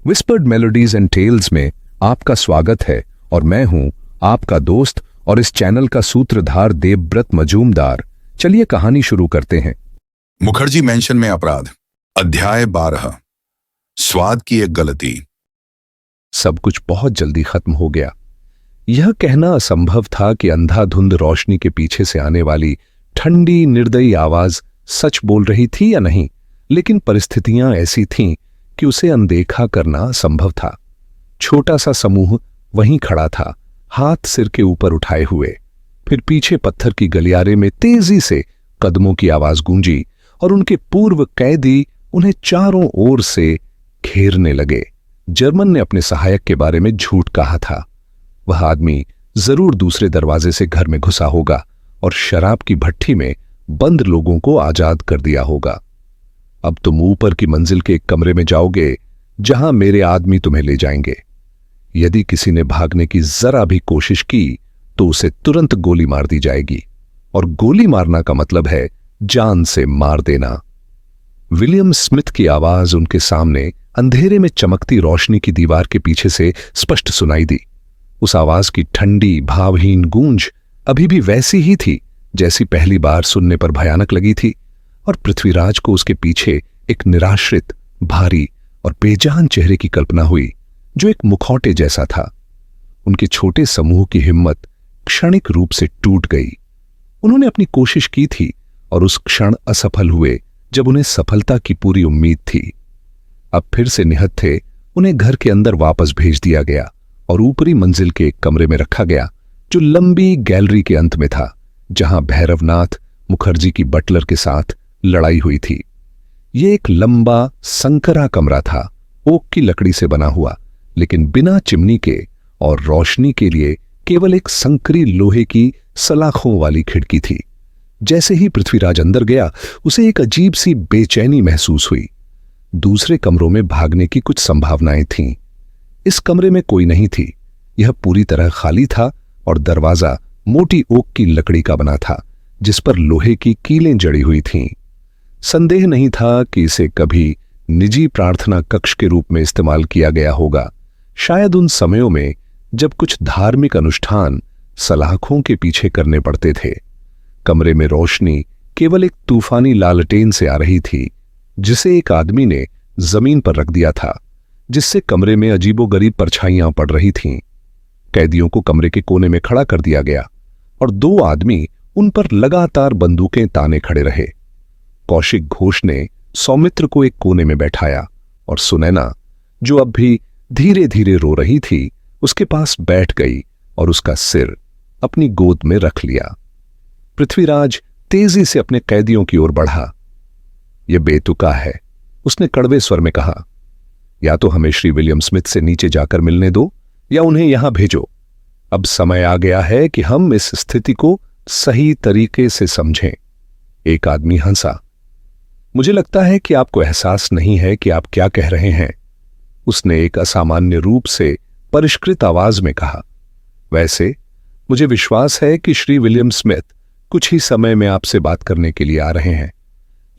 Whispered melodies and tales में आपका स्वागत है और मैं हूं आपका दोस्त और इस चैनल का सूत्रधार देवव्रत मजूमदार। चलिए कहानी शुरू करते हैं। मुखर्जी मेंशन में अपराध, अध्याय 12। स्वाद की एक गलती। सब कुछ बहुत जल्दी खत्म हो गया। यह कहना असंभव था कि अंधाधुंध रोशनी के पीछे से आने वाली ठंडी निर्दयी आवाज सच बोल रही थी या नहीं, लेकिन परिस्थितियां ऐसी थीं कि उसे अनदेखा करना संभव था। छोटा सा समूह वहीं खड़ा था, हाथ सिर के ऊपर उठाए हुए। फिर पीछे पत्थर की गलियारे में तेजी से कदमों की आवाज गूंजी और उनके पूर्व कैदी उन्हें चारों ओर से घेरने लगे। जर्मन ने अपने सहायक के बारे में झूठ कहा था। वह आदमी जरूर दूसरे दरवाजे से घर में घुसा होगा और शराब की भट्ठी में बंद लोगों को आजाद कर दिया होगा। अब तुम ऊपर की मंजिल के एक कमरे में जाओगे जहां मेरे आदमी तुम्हें ले जाएंगे। यदि किसी ने भागने की जरा भी कोशिश की तो उसे तुरंत गोली मार दी जाएगी, और गोली मारना का मतलब है जान से मार देना। विलियम स्मिथ की आवाज उनके सामने अंधेरे में चमकती रोशनी की दीवार के पीछे से स्पष्ट सुनाई दी। उस आवाज की ठंडी भावहीन गूंज अभी भी वैसी ही थी जैसी पहली बार सुनने पर भयानक लगी थी, और पृथ्वीराज को उसके पीछे एक निराश्रित, भारी और बेजान चेहरे की कल्पना हुई जो एक मुखौटे जैसा था। उनके छोटे समूह की हिम्मत क्षणिक रूप से टूट गई। उन्होंने अपनी कोशिश की थी और उस क्षण असफल हुए जब उन्हें सफलता की पूरी उम्मीद थी। अब फिर से निहत्थे उन्हें घर के अंदर वापस भेज दिया गया और ऊपरी मंजिल के एक कमरे में रखा गया जो लंबी गैलरी के अंत में था, जहां भैरवनाथ मुखर्जी की बटलर के साथ लड़ाई हुई थी। यह एक लंबा संकरा कमरा था, ओक की लकड़ी से बना हुआ, लेकिन बिना चिमनी के, और रोशनी के लिए केवल एक संकरी लोहे की सलाखों वाली खिड़की थी। जैसे ही पृथ्वीराज अंदर गया उसे एक अजीब सी बेचैनी महसूस हुई। दूसरे कमरों में भागने की कुछ संभावनाएं थीं। इस कमरे में कोई नहीं थी। यह पूरी तरह खाली था और दरवाजा मोटी ओक की लकड़ी का बना था जिस पर लोहे की कीलें जड़ी हुई थीं। संदेह नहीं था कि इसे कभी निजी प्रार्थना कक्ष के रूप में इस्तेमाल किया गया होगा, शायद उन समयों में जब कुछ धार्मिक अनुष्ठान सलाखों के पीछे करने पड़ते थे। कमरे में रोशनी केवल एक तूफानी लालटेन से आ रही थी जिसे एक आदमी ने जमीन पर रख दिया था, जिससे कमरे में अजीबोगरीब परछाइयां पड़ रही थीं। कैदियों को कमरे के कोने में खड़ा कर दिया गया और दो आदमी उन पर लगातार बंदूकें ताने खड़े रहे। कौशिक घोष ने सौमित्र को एक कोने में बैठाया और सुनैना, जो अब भी धीरे धीरे रो रही थी, उसके पास बैठ गई और उसका सिर अपनी गोद में रख लिया। पृथ्वीराज तेजी से अपने कैदियों की ओर बढ़ा। यह बेतुका है, उसने कड़वे स्वर में कहा। या तो हमें श्री विलियम स्मिथ से नीचे जाकर मिलने दो या उन्हें यहां भेजो। अब समय आ गया है कि हम इस स्थिति को सही तरीके से समझें। एक आदमी हंसा। मुझे लगता है कि आपको एहसास नहीं है कि आप क्या कह रहे हैं, उसने एक असामान्य रूप से परिष्कृत आवाज में कहा। वैसे मुझे विश्वास है कि श्री विलियम स्मिथ कुछ ही समय में आपसे बात करने के लिए आ रहे हैं,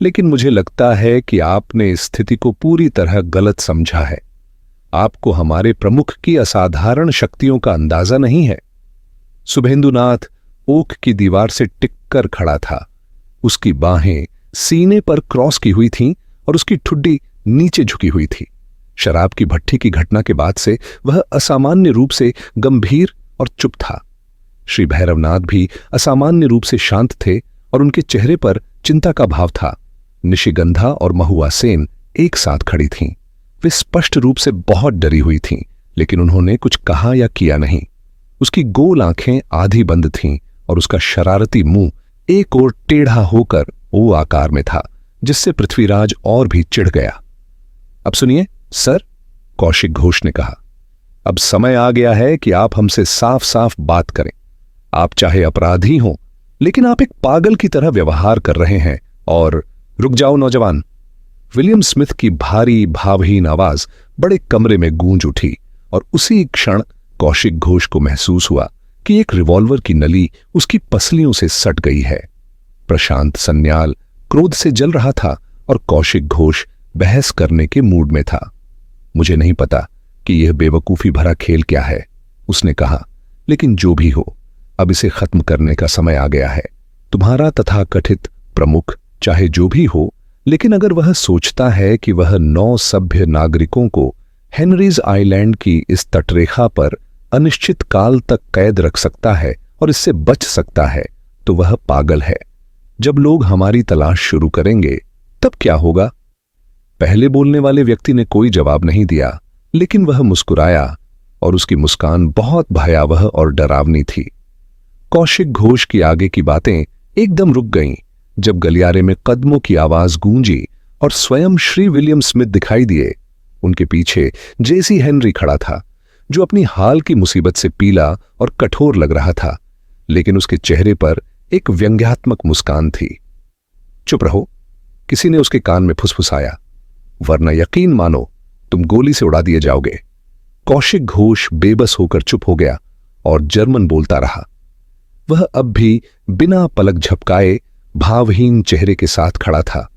लेकिन मुझे लगता है कि आपने इस स्थिति को पूरी तरह गलत समझा है। आपको हमारे प्रमुख की असाधारण शक्तियों का अंदाजा नहीं है। शुभेंदुनाथ ओक की दीवार से टिककर खड़ा था। उसकी बाहें सीने पर क्रॉस की हुई थीं और उसकी ठुड्डी नीचे झुकी हुई थी। शराब की भट्ठी की घटना के बाद से वह असामान्य रूप से गंभीर और चुप था। श्री भैरवनाथ भी असामान्य रूप से शांत थे और उनके चेहरे पर चिंता का भाव था। निशिगंधा और महुआ सेन एक साथ खड़ी थीं। वे स्पष्ट रूप से बहुत डरी हुई थीं, लेकिन उन्होंने कुछ कहा या किया नहीं। उसकी गोल आंखें आधी बंद थीं और उसका शरारती मुंह एक ओर टेढ़ा होकर ओ आकार में था, जिससे पृथ्वीराज और भी चिढ़ गया। अब सुनिए सर, कौशिक घोष ने कहा, अब समय आ गया है कि आप हमसे साफ साफ बात करें। आप चाहे अपराधी हों, लेकिन आप एक पागल की तरह व्यवहार कर रहे हैं। और रुक जाओ नौजवान। विलियम स्मिथ की भारी भावहीन आवाज बड़े कमरे में गूंज उठी और उसी क्षण कौशिक घोष को महसूस हुआ कि एक रिवॉल्वर की नली उसकी पसलियों से सट गई है। प्रशांत सन्याल क्रोध से जल रहा था और कौशिक घोष बहस करने के मूड में था। मुझे नहीं पता कि यह बेवकूफी भरा खेल क्या है, उसने कहा, लेकिन जो भी हो, अब इसे खत्म करने का समय आ गया है। तुम्हारा तथाकथित प्रमुख चाहे जो भी हो, लेकिन अगर वह सोचता है कि वह 9 सभ्य नागरिकों को हेनरीज आइलैंड की इस तटरेखा पर अनिश्चित काल तक कैद रख सकता है और इससे बच सकता है, तो वह पागल है। जब लोग हमारी तलाश शुरू करेंगे तब क्या होगा? पहले बोलने वाले व्यक्ति ने कोई जवाब नहीं दिया, लेकिन वह मुस्कुराया और उसकी मुस्कान बहुत भयावह और डरावनी थी। कौशिक घोष की आगे की बातें एकदम रुक गईं जब गलियारे में कदमों की आवाज गूंजी और स्वयं श्री विलियम स्मिथ दिखाई दिए। उनके पीछे जेसी हेनरी खड़ा था, जो अपनी हाल की मुसीबत से पीला और कठोर लग रहा था, लेकिन उसके चेहरे पर एक व्यंग्यात्मक मुस्कान थी। चुप रहो, किसी ने उसके कान में फुसफुसाया, वरना यकीन मानो तुम गोली से उड़ा दिए जाओगे। कौशिक घोष बेबस होकर चुप हो गया और जर्मन बोलता रहा। वह अब भी बिना पलक झपकाए भावहीन चेहरे के साथ खड़ा था।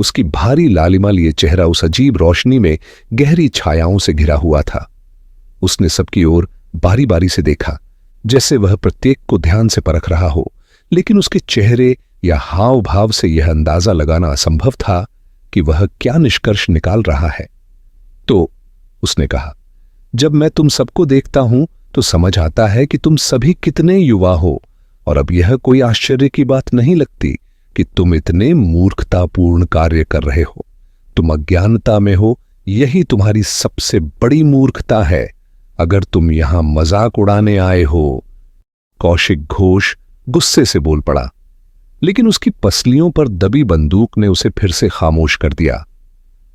उसकी भारी लालिमा लिए चेहरा उस अजीब रोशनी में गहरी छायाओं से घिरा हुआ था। उसने सबकी ओर बारी बारी से देखा, जैसे वह प्रत्येक को ध्यान से परख रहा हो, लेकिन उसके चेहरे या हाव भाव से यह अंदाजा लगाना असंभव था कि वह क्या निष्कर्ष निकाल रहा है। तो उसने कहा, जब मैं तुम सबको देखता हूं तो समझ आता है कि तुम सभी कितने युवा हो, और अब यह कोई आश्चर्य की बात नहीं लगती कि तुम इतने मूर्खतापूर्ण कार्य कर रहे हो। तुम अज्ञानता में हो, यही तुम्हारी सबसे बड़ी मूर्खता है। अगर तुम यहां मजाक उड़ाने आए हो। कौशिक घोष गुस्से से बोल पड़ा, लेकिन उसकी पसलियों पर दबी बंदूक ने उसे फिर से खामोश कर दिया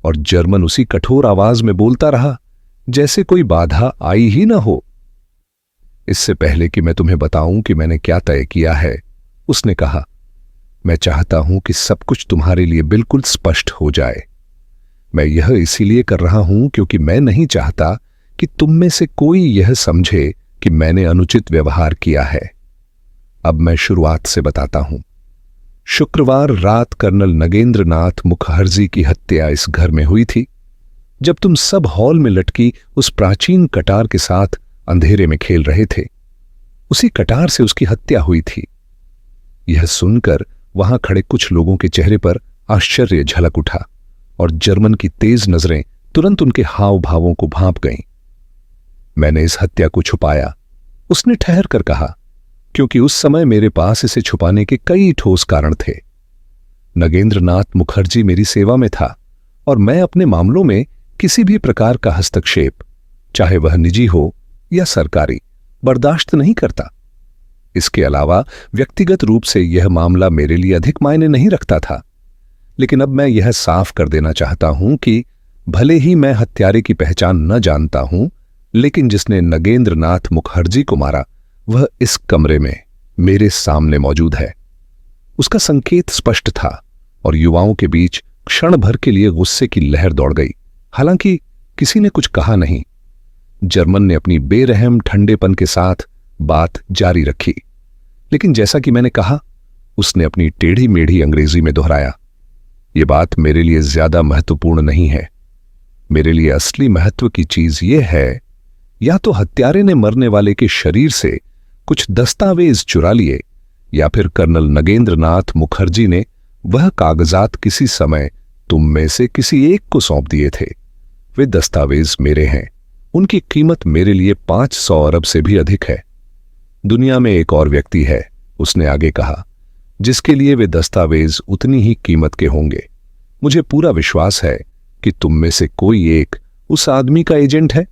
और जर्मन उसी कठोर आवाज में बोलता रहा जैसे कोई बाधा आई ही ना हो। इससे पहले कि मैं तुम्हें बताऊं कि मैंने क्या तय किया है, उसने कहा, मैं चाहता हूं कि सब कुछ तुम्हारे लिए बिल्कुल स्पष्ट हो जाए। मैं यह इसीलिए कर रहा हूं क्योंकि मैं नहीं चाहता कि तुम में से कोई यह समझे कि मैंने अनुचित व्यवहार किया है। अब मैं शुरुआत से बताता हूं। शुक्रवार रात कर्नल नगेंद्र नाथ मुखर्जी की हत्या इस घर में हुई थी। जब तुम सब हॉल में लटकी उस प्राचीन कटार के साथ अंधेरे में खेल रहे थे, उसी कटार से उसकी हत्या हुई थी। यह सुनकर वहां खड़े कुछ लोगों के चेहरे पर आश्चर्य झलक उठा और जर्मन की तेज नजरें तुरंत उनके हाव भावों को भांप गईं। मैंने इस हत्या को छुपाया, उसने ठहर कर कहा, क्योंकि उस समय मेरे पास इसे छुपाने के कई ठोस कारण थे। नगेंद्र नाथ मुखर्जी मेरी सेवा में था और मैं अपने मामलों में किसी भी प्रकार का हस्तक्षेप, चाहे वह निजी हो या सरकारी, बर्दाश्त नहीं करता। इसके अलावा व्यक्तिगत रूप से यह मामला मेरे लिए अधिक मायने नहीं रखता था। लेकिन अब मैं यह साफ कर देना चाहता हूं कि भले ही मैं हत्यारे की पहचान न जानता हूं, लेकिन जिसने नगेंद्र नाथ मुखर्जी को मारा वह इस कमरे में मेरे सामने मौजूद है। उसका संकेत स्पष्ट था और युवाओं के बीच क्षण भर के लिए गुस्से की लहर दौड़ गई। हालांकि किसी ने कुछ कहा नहीं। जर्मन ने अपनी बेरहम ठंडेपन के साथ बात जारी रखी, लेकिन जैसा कि मैंने कहा, उसने अपनी टेढ़ी मेढ़ी अंग्रेजी में दोहराया, यह बात मेरे लिए ज्यादा महत्वपूर्ण नहीं है। मेरे लिए असली महत्व की चीज यह है, या तो हत्यारे ने मरने वाले के शरीर से कुछ दस्तावेज चुरा लिए, या फिर कर्नल नगेंद्र नाथ मुखर्जी ने वह कागजात किसी समय तुम में से किसी एक को सौंप दिए थे। वे दस्तावेज मेरे हैं, उनकी कीमत मेरे लिए 500 अरब से भी अधिक है। दुनिया में एक और व्यक्ति है, उसने आगे कहा, जिसके लिए वे दस्तावेज उतनी ही कीमत के होंगे। मुझे पूरा विश्वास है कि तुम में से कोई एक उस आदमी का एजेंट है।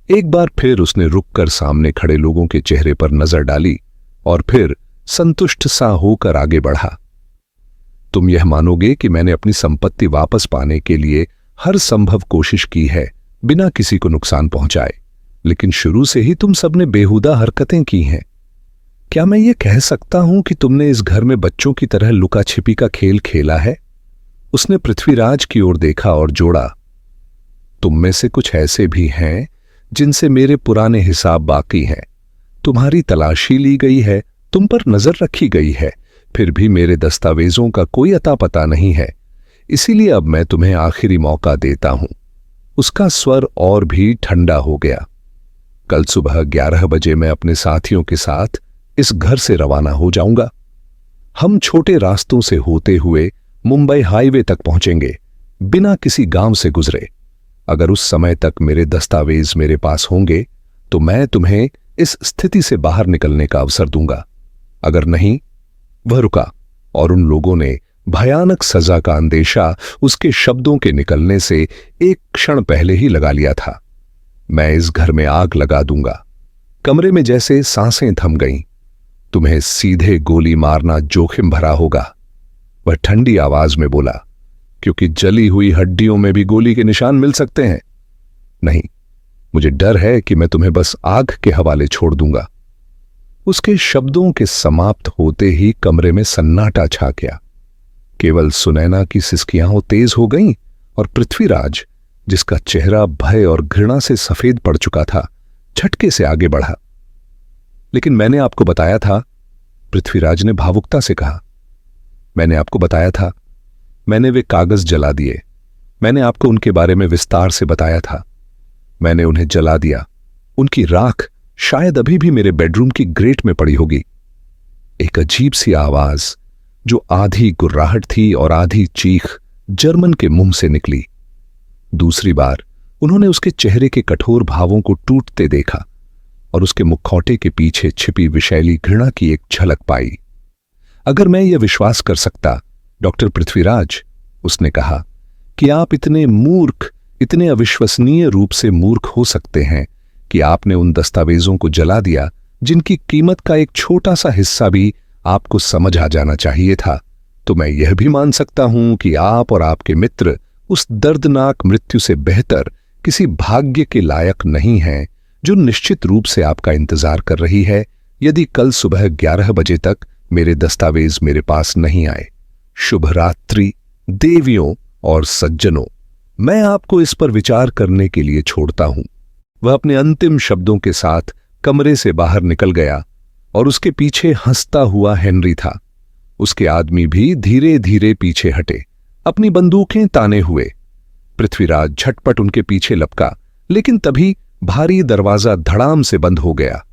एक बार फिर उसने रुककर सामने खड़े लोगों के चेहरे पर नजर डाली और फिर संतुष्ट सा होकर आगे बढ़ा। तुम यह मानोगे कि मैंने अपनी संपत्ति वापस पाने के लिए हर संभव कोशिश की है, बिना किसी को नुकसान पहुंचाए, लेकिन शुरू से ही तुम सबने बेहुदा हरकतें की हैं। क्या मैं ये कह सकता हूं कि तुमने इस घर में बच्चों की तरह लुका छिपी का खेल खेला है? उसने पृथ्वीराज की ओर देखा और जोड़ा, तुम में से कुछ ऐसे भी हैं जिनसे मेरे पुराने हिसाब बाकी हैं। तुम्हारी तलाशी ली गई है, तुम पर नजर रखी गई है, फिर भी मेरे दस्तावेजों का कोई अता पता नहीं है। इसीलिए अब मैं तुम्हें आखिरी मौका देता हूं। उसका स्वर और भी ठंडा हो गया। कल सुबह 11 बजे मैं अपने साथियों के साथ इस घर से रवाना हो जाऊंगा। हम छोटे रास्तों से होते हुए मुंबई हाईवे तक पहुंचेंगे, बिना किसी गांव से गुजरे। अगर उस समय तक मेरे दस्तावेज मेरे पास होंगे तो मैं तुम्हें इस स्थिति से बाहर निकलने का अवसर दूंगा, अगर नहीं। वह रुका और उन लोगों ने भयानक सजा का अंदेशा उसके शब्दों के निकलने से एक क्षण पहले ही लगा लिया था। मैं इस घर में आग लगा दूंगा। कमरे में जैसे सांसें थम गईं। तुम्हें सीधे गोली मारना जोखिम भरा होगा, वह ठंडी आवाज में बोला, क्योंकि जली हुई हड्डियों में भी गोली के निशान मिल सकते हैं। नहीं, मुझे डर है कि मैं तुम्हें बस आग के हवाले छोड़ दूंगा। उसके शब्दों के समाप्त होते ही कमरे में सन्नाटा छा गया। केवल सुनैना की सिसकियां तेज हो गईं और पृथ्वीराज, जिसका चेहरा भय और घृणा से सफेद पड़ चुका था, झटके से आगे बढ़ा। लेकिन मैंने आपको बताया था, पृथ्वीराज ने भावुकता से कहा। मैंने आपको बताया था, मैंने वे कागज जला दिए। मैंने आपको उनके बारे में विस्तार से बताया था। मैंने उन्हें जला दिया। उनकी राख शायद अभी भी मेरे बेडरूम की ग्रेट में पड़ी होगी। एक अजीब सी आवाज, जो आधी गुर्राहट थी और आधी चीख, जर्मन के मुंह से निकली। दूसरी बार उन्होंने उसके चेहरे के कठोर भावों को टूटते देखा और उसके मुखौटे के पीछे छिपी विषैली घृणा की एक झलक पाई। अगर मैं यह विश्वास कर सकता, डॉक्टर पृथ्वीराज, उसने कहा, कि आप इतने मूर्ख, इतने अविश्वसनीय रूप से मूर्ख हो सकते हैं कि आपने उन दस्तावेजों को जला दिया जिनकी कीमत का एक छोटा सा हिस्सा भी आपको समझ आ जाना चाहिए था, तो मैं यह भी मान सकता हूं कि आप और आपके मित्र उस दर्दनाक मृत्यु से बेहतर किसी भाग्य के लायक नहीं हैं जो निश्चित रूप से आपका इंतजार कर रही है यदि कल सुबह 11 बजे तक मेरे दस्तावेज मेरे पास नहीं आए। शुभ रात्रि देवियों और सज्जनों, मैं आपको इस पर विचार करने के लिए छोड़ता हूं। वह अपने अंतिम शब्दों के साथ कमरे से बाहर निकल गया और उसके पीछे हंसता हुआ हेनरी था। उसके आदमी भी धीरे धीरे पीछे हटे, अपनी बंदूकें ताने हुए। पृथ्वीराज झटपट उनके पीछे लपका, लेकिन तभी भारी दरवाजा धड़ाम से बंद हो गया।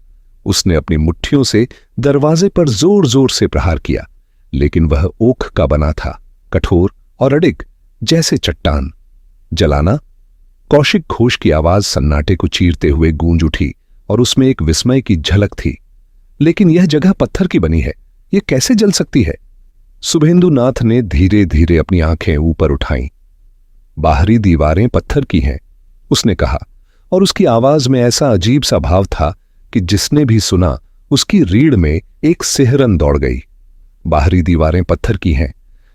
उसने अपनी मुट्ठियों से दरवाजे पर जोर जोर से प्रहार किया, लेकिन वह ओख का बना था, कठोर और अडिग, जैसे चट्टान। जलाना? कौशिक घोष की आवाज सन्नाटे को चीरते हुए गूंज उठी और उसमें एक विस्मय की झलक थी। लेकिन यह जगह पत्थर की बनी है, यह कैसे जल सकती है? शुभेंदुनाथ ने धीरे धीरे अपनी आंखें ऊपर उठाईं। बाहरी दीवारें पत्थर की हैं, उसने कहा, और उसकी आवाज में ऐसा अजीब सा भाव था कि जिसने भी सुना उसकी रीढ़ में एक सिहरन दौड़ गई। बाहरी दीवारें पत्थर की हैं,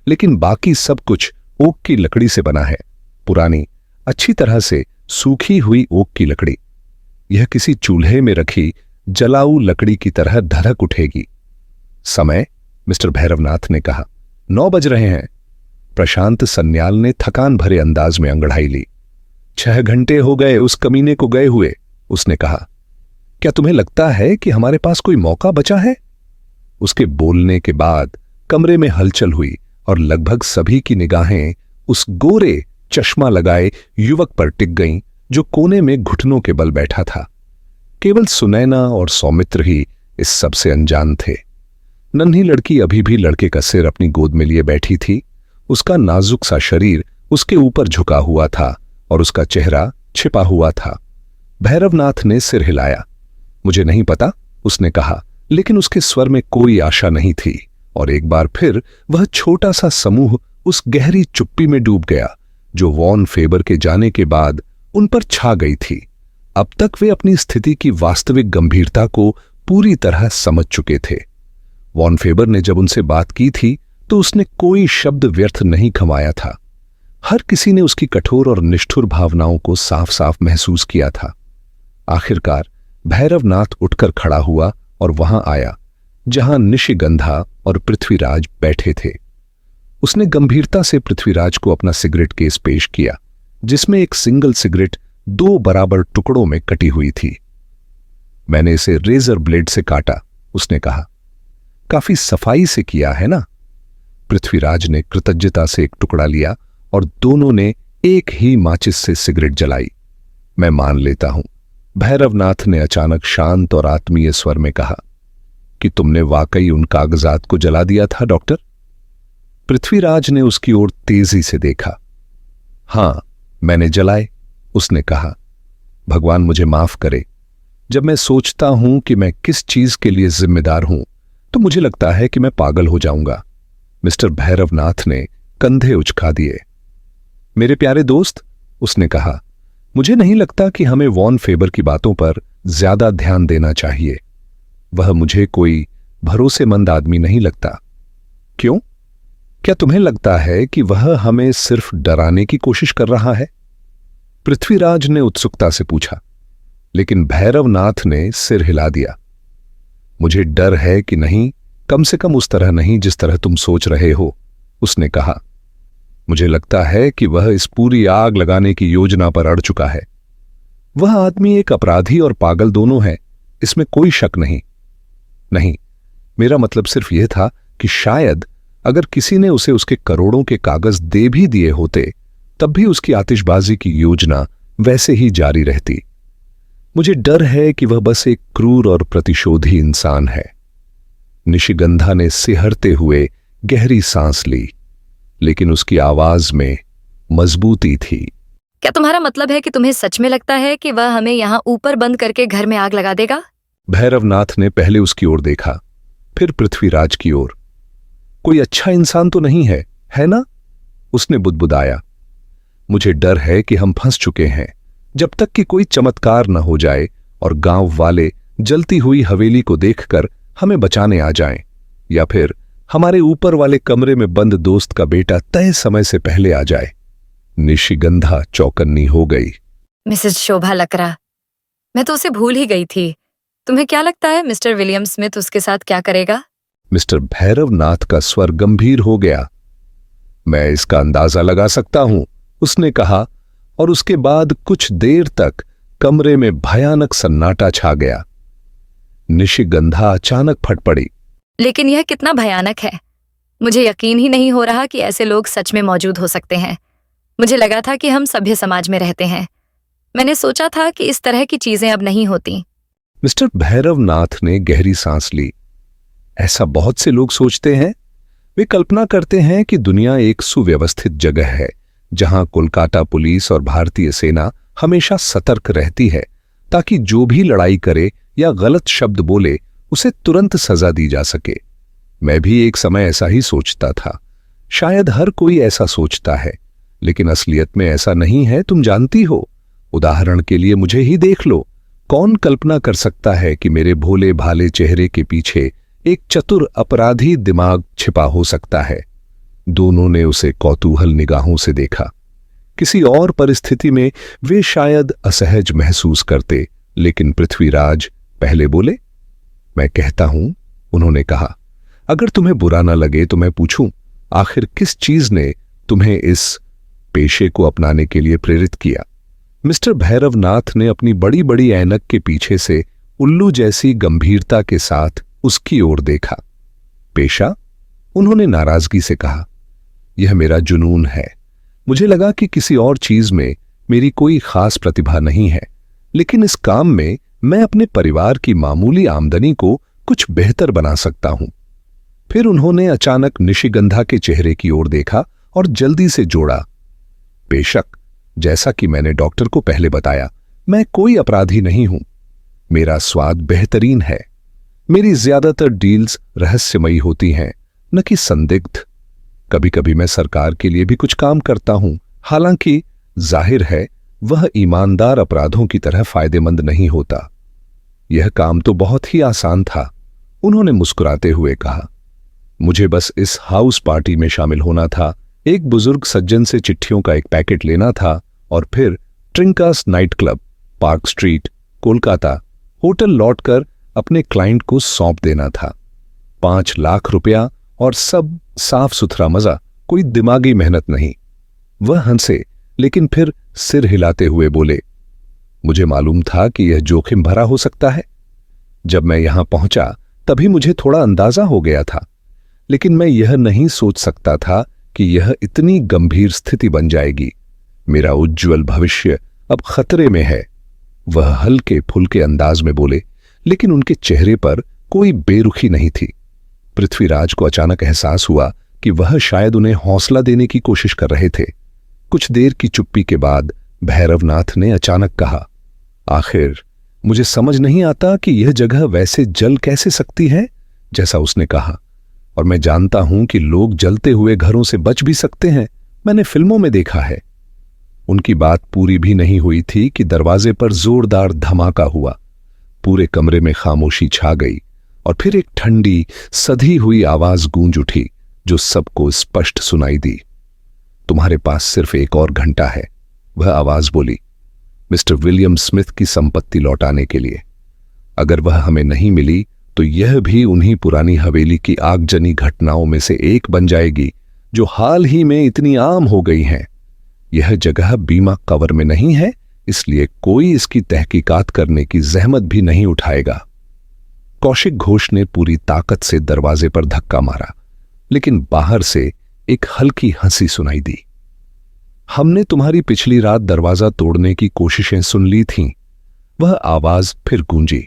लेकिन बाकी सब कुछ ओक की लकड़ी से बना है, पुरानी, अच्छी तरह से सूखी हुई ओक की लकड़ी। यह किसी चूल्हे में रखी जलाऊ लकड़ी की तरह ढरक उठेगी। समय? मिस्टर भैरवनाथ ने कहा। 9 बज रहे हैं। प्रशांत सन्याल ने थकान भरे अंदाज में अंगड़ाई ली। 6 घंटे हो गए उस कमीने को गए हुए, उसने कहा। क्या तुम्हें लगता है कि हमारे पास कोई मौका बचा है? उसके बोलने के बाद कमरे में हलचल हुई और लगभग सभी की निगाहें उस गोरे चश्मा लगाए युवक पर टिक गईं जो कोने में घुटनों के बल बैठा था। केवल सुनैना और सौमित्र ही इस सब से अनजान थे। नन्ही लड़की अभी भी लड़के का सिर अपनी गोद में लिए बैठी थी। उसका नाजुक सा शरीर उसके ऊपर झुका हुआ था और उसका चेहरा छिपा हुआ था। भैरवनाथ ने सिर हिलाया। मुझे नहीं पता, उसने कहा, लेकिन उसके स्वर में कोई आशा नहीं थी और एक बार फिर वह छोटा सा समूह उस गहरी चुप्पी में डूब गया जो वॉन फेबर के जाने के बाद उन पर छा गई थी। अब तक वे अपनी स्थिति की वास्तविक गंभीरता को पूरी तरह समझ चुके थे। वॉन फेबर ने जब उनसे बात की थी तो उसने कोई शब्द व्यर्थ नहीं खमाया था। हर किसी ने उसकी कठोर और निष्ठुर भावनाओं को साफ साफ महसूस किया था। आखिरकार भैरवनाथ उठकर खड़ा हुआ और वहां आया जहां निशिगंधा और पृथ्वीराज बैठे थे। उसने गंभीरता से पृथ्वीराज को अपना सिगरेट केस पेश किया, जिसमें एक सिंगल सिगरेट 2 बराबर टुकड़ों में कटी हुई थी। मैंने इसे रेजर ब्लेड से काटा, उसने कहा। काफी सफाई से किया है ना? पृथ्वीराज ने कृतज्ञता से एक टुकड़ा लिया और दोनों ने एक ही माचिस से सिगरेट जलाई। मैं मान लेता हूं, भैरवनाथ ने अचानक शांत और आत्मीय स्वर में कहा, कि तुमने वाकई उन कागजात को जला दिया था डॉक्टर? पृथ्वीराज ने उसकी ओर तेजी से देखा। हां, मैंने जलाए, उसने कहा। भगवान मुझे माफ करे, जब मैं सोचता हूं कि मैं किस चीज के लिए जिम्मेदार हूं तो मुझे लगता है कि मैं पागल हो जाऊंगा। मिस्टर भैरवनाथ ने कंधे उचका दिए। मेरे प्यारे दोस्त, उसने कहा, मुझे नहीं लगता कि हमें वॉन फेबर की बातों पर ज्यादा ध्यान देना चाहिए। वह मुझे कोई भरोसेमंद आदमी नहीं लगता। क्यों? क्या तुम्हें लगता है कि वह हमें सिर्फ डराने की कोशिश कर रहा है? पृथ्वीराज ने उत्सुकता से पूछा, लेकिन भैरवनाथ ने सिर हिला दिया। मुझे डर है कि नहीं, कम से कम उस तरह नहीं जिस तरह तुम सोच रहे हो, उसने कहा। मुझे लगता है कि वह इस पूरी आग लगाने की योजना पर अड़ चुका है। वह आदमी एक अपराधी और पागल दोनों है, इसमें कोई शक नहीं। नहीं, मेरा मतलब सिर्फ यह था कि शायद अगर किसी ने उसे उसके करोड़ों के कागज दे भी दिए होते तब भी उसकी आतिशबाजी की योजना वैसे ही जारी रहती। मुझे डर है कि वह बस एक क्रूर और प्रतिशोधी इंसान है। निशिगंधा ने सिहरते हुए गहरी सांस ली, लेकिन उसकी आवाज में मजबूती थी। क्या तुम्हारा मतलब है कि तुम्हें सच में लगता है कि वह हमें यहाँ ऊपर बंद करके घर में आग लगा देगा? भैरवनाथ ने पहले उसकी ओर देखा, फिर पृथ्वीराज की ओर। कोई अच्छा इंसान तो नहीं है ना? उसने बुदबुदाया। मुझे डर है कि हम फंस चुके हैं, जब तक कि कोई चमत्कार न हो जाए और गांव वाले जलती हुई हवेली को देखकर हमें बचाने आ जाएं, या फिर हमारे ऊपर वाले कमरे में बंद दोस्त का बेटा तय समय से पहले आ जाए। निशिगंधा चौकन्नी हो गई। मिसेस शोभा लकड़ा, मैं तो उसे भूल ही गई थी। तुम्हें क्या लगता है मिस्टर विलियम स्मिथ उसके साथ क्या करेगा? मिस्टर भैरवनाथ का स्वर गंभीर हो गया। मैं इसका अंदाजा लगा सकता हूं, उसने कहा, और उसके बाद कुछ देर तक कमरे में भयानक सन्नाटा छा गया। निशिगंधा अचानक फट पड़ी। लेकिन यह कितना भयानक है। मुझे यकीन ही नहीं हो रहा कि ऐसे लोग सच में मौजूद हो सकते हैं। मुझे लगा था कि हम सभ्य समाज में रहते हैं। मैंने सोचा था कि इस तरह की चीजें अब नहीं होती। मिस्टर भैरवनाथ ने गहरी सांस ली। ऐसा बहुत से लोग सोचते हैं। वे कल्पना करते हैं कि दुनिया एक सुव्यवस्थित जगह है जहां कोलकाता पुलिस और भारतीय सेना हमेशा सतर्क रहती है ताकि जो भी लड़ाई करे या गलत शब्द बोले उसे तुरंत सजा दी जा सके। मैं भी एक समय ऐसा ही सोचता था। शायद हर कोई ऐसा सोचता है, लेकिन असलियत में ऐसा नहीं है, तुम जानती हो। उदाहरण के लिए मुझे ही देख लो। कौन कल्पना कर सकता है कि मेरे भोले भाले चेहरे के पीछे एक चतुर अपराधी दिमाग छिपा हो सकता है? दोनों ने उसे कौतूहल निगाहों से देखा। किसी और परिस्थिति में वे शायद असहज महसूस करते, लेकिन पृथ्वीराज पहले बोले। मैं कहता हूं, उन्होंने कहा, अगर तुम्हें बुरा न लगे तो मैं पूछूं, आखिर किस चीज ने तुम्हें इस पेशे को अपनाने के लिए प्रेरित किया? मिस्टर भैरवनाथ ने अपनी बड़ी बड़ी ऐनक के पीछे से उल्लू जैसी गंभीरता के साथ उसकी ओर देखा। पेशा? उन्होंने नाराजगी से कहा, यह मेरा जुनून है। मुझे लगा कि किसी और चीज में मेरी कोई खास प्रतिभा नहीं है, लेकिन इस काम में मैं अपने परिवार की मामूली आमदनी को कुछ बेहतर बना सकता हूं। फिर उन्होंने अचानक निशिगंधा के चेहरे की ओर देखा और जल्दी से जोड़ा, बेशक, जैसा कि मैंने डॉक्टर को पहले बताया, मैं कोई अपराधी नहीं हूं। मेरा स्वाद बेहतरीन है। मेरी ज्यादातर डील्स रहस्यमयी होती हैं, न कि संदिग्ध। कभी कभी मैं सरकार के लिए भी कुछ काम करता हूं, हालांकि जाहिर है वह ईमानदार अपराधों की तरह फायदेमंद नहीं होता। यह काम तो बहुत ही आसान था, उन्होंने मुस्कुराते हुए कहा। मुझे बस इस हाउस पार्टी में शामिल होना था, एक बुजुर्ग सज्जन से चिट्ठियों का एक पैकेट लेना था और फिर Trincas night club, Park Street, Kolkata, hotel लौटकर अपने क्लाइंट को सौंप देना था। 5 लाख रुपया और सब साफ सुथरा मजा, कोई दिमागी मेहनत नहीं। वह हंसे, लेकिन फिर सिर हिलाते हुए बोले, मुझे मालूम था कि यह जोखिम भरा हो सकता है। जब मैं यहां पहुंचा तभी मुझे थोड़ा अंदाजा हो गया था, लेकिन मैं यह नहीं सोच सकता था कि यह इतनी गंभीर स्थिति बन जाएगी। मेरा उज्ज्वल भविष्य अब खतरे में है। वह हल्के फुल्के अंदाज में बोले, लेकिन उनके चेहरे पर कोई बेरुखी नहीं थी। पृथ्वीराज को अचानक एहसास हुआ कि वह शायद उन्हें हौसला देने की कोशिश कर रहे थे। कुछ देर की चुप्पी के बाद भैरवनाथ ने अचानक कहा, आखिर मुझे समझ नहीं आता कि यह जगह वैसे जल कैसे सकती है जैसा उसने कहा। और मैं जानता हूं कि लोग जलते हुए घरों से बच भी सकते हैं, मैंने फिल्मों में देखा है। उनकी बात पूरी भी नहीं हुई थी कि दरवाजे पर जोरदार धमाका हुआ। पूरे कमरे में खामोशी छा गई और फिर एक ठंडी सधी हुई आवाज गूंज उठी जो सबको स्पष्ट सुनाई दी। तुम्हारे पास सिर्फ एक और घंटा है, वह आवाज बोली, मिस्टर विलियम स्मिथ की संपत्ति लौटाने के लिए। अगर वह हमें नहीं मिली तो यह भी उन्हीं पुरानी हवेली की आगजनी घटनाओं में से एक बन जाएगी जो हाल ही में इतनी आम हो गई हैं। यह जगह बीमा कवर में नहीं है, इसलिए कोई इसकी तहकीकात करने की जहमत भी नहीं उठाएगा। कौशिक घोष ने पूरी ताकत से दरवाजे पर धक्का मारा, लेकिन बाहर से एक हल्की हंसी सुनाई दी। हमने तुम्हारी पिछली रात दरवाजा तोड़ने की कोशिशें सुन ली थीं। वह आवाज फिर गूंजी।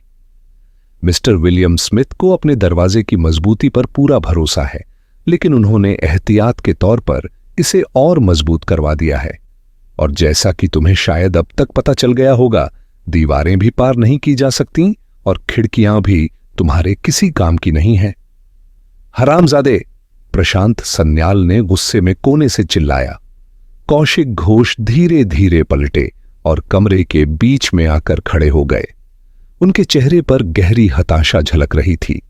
मिस्टर विलियम स्मिथ को अपने दरवाजे की मजबूती पर पूरा भरोसा है, लेकिन उन्होंने एहतियात के तौर पर इसे और मजबूत करवा दिया है। और जैसा कि तुम्हें शायद अब तक पता चल गया होगा, दीवारें भी पार नहीं की जा सकती और खिड़कियां भी तुम्हारे किसी काम की नहीं हैं। हरामजादे, प्रशांत सन्याल ने गुस्से में कोने से चिल्लाया। कौशिक घोष धीरे धीरे पलटे और कमरे के बीच में आकर खड़े हो गए। उनके चेहरे पर गहरी हताशा झलक रही थी।